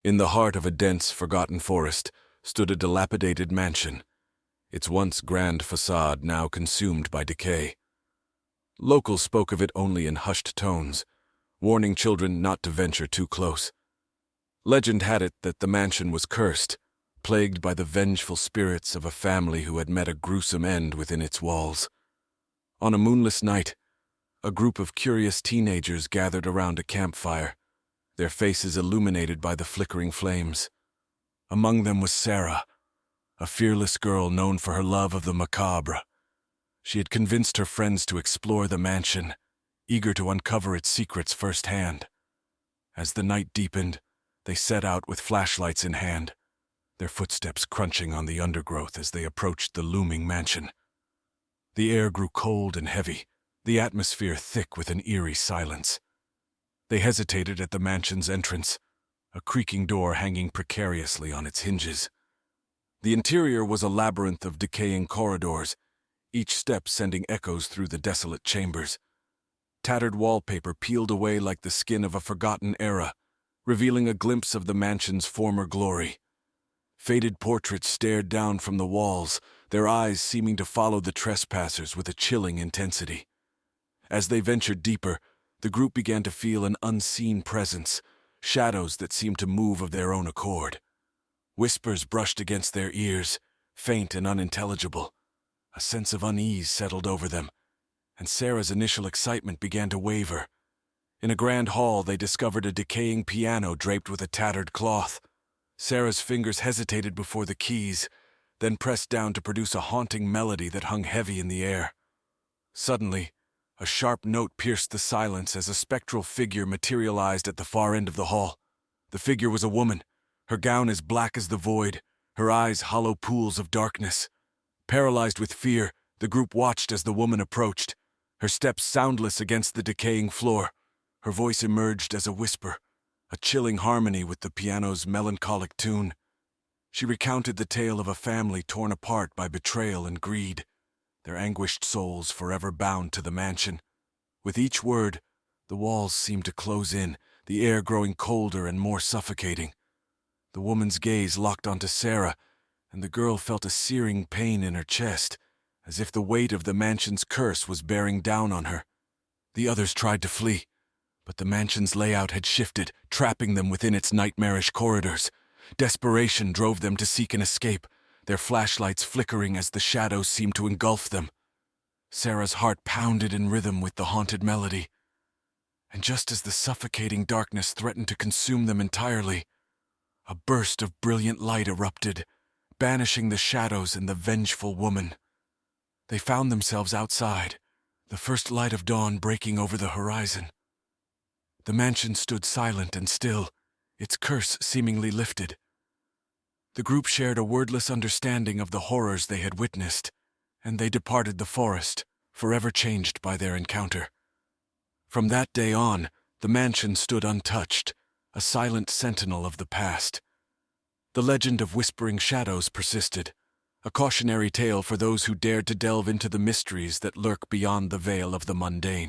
In the heart of a dense, forgotten forest stood a dilapidated mansion, its once grand facade now consumed by decay. Locals spoke of it only in hushed tones, warning children not to venture too close. Legend had it that the mansion was cursed, plagued by the vengeful spirits of a family who had met a gruesome end within its walls. On a moonless night, a group of curious teenagers gathered around a campfire, their faces illuminated by the flickering flames. Among them was Sarah, a fearless girl known for her love of the macabre. She had convinced her friends to explore the mansion, eager to uncover its secrets firsthand. As the night deepened, they set out with flashlights in hand, their footsteps crunching on the undergrowth as they approached the looming mansion. The air grew cold and heavy, the atmosphere thick with an eerie silence. They hesitated at the mansion's entrance, a creaking door hanging precariously on its hinges. The interior was a labyrinth of decaying corridors, each step sending echoes through the desolate chambers. Tattered wallpaper peeled away like the skin of a forgotten era, revealing a glimpse of the mansion's former glory. Faded portraits stared down from the walls, their eyes seeming to follow the trespassers with a chilling intensity. As they ventured deeper, the group began to feel an unseen presence, shadows that seemed to move of their own accord. Whispers brushed against their ears, faint and unintelligible. A sense of unease settled over them, and Sarah's initial excitement began to waver. In a grand hall, they discovered a decaying piano draped with a tattered cloth. Sarah's fingers hesitated before the keys, then pressed down to produce a haunting melody that hung heavy in the air. Suddenly, a sharp note pierced the silence as a spectral figure materialized at the far end of the hall. The figure was a woman, her gown as black as the void, her eyes hollow pools of darkness. Paralyzed with fear, the group watched as the woman approached, her steps soundless against the decaying floor. Her voice emerged as a whisper, a chilling harmony with the piano's melancholic tune. She recounted the tale of a family torn apart by betrayal and greed, their anguished souls forever bound to the mansion. With each word, the walls seemed to close in, the air growing colder and more suffocating. The woman's gaze locked onto Sarah, and the girl felt a searing pain in her chest, as if the weight of the mansion's curse was bearing down on her. The others tried to flee, but the mansion's layout had shifted, trapping them within its nightmarish corridors. Desperation drove them to seek an escape, their flashlights flickering as the shadows seemed to engulf them. Sarah's heart pounded in rhythm with the haunted melody. And just as the suffocating darkness threatened to consume them entirely, a burst of brilliant light erupted, banishing the shadows and the vengeful woman. They found themselves outside, the first light of dawn breaking over the horizon. The mansion stood silent and still, its curse seemingly lifted. The group shared a wordless understanding of the horrors they had witnessed, and they departed the forest, forever changed by their encounter. From that day on, the mansion stood untouched, a silent sentinel of the past. The legend of whispering shadows persisted, a cautionary tale for those who dared to delve into the mysteries that lurk beyond the veil of the mundane.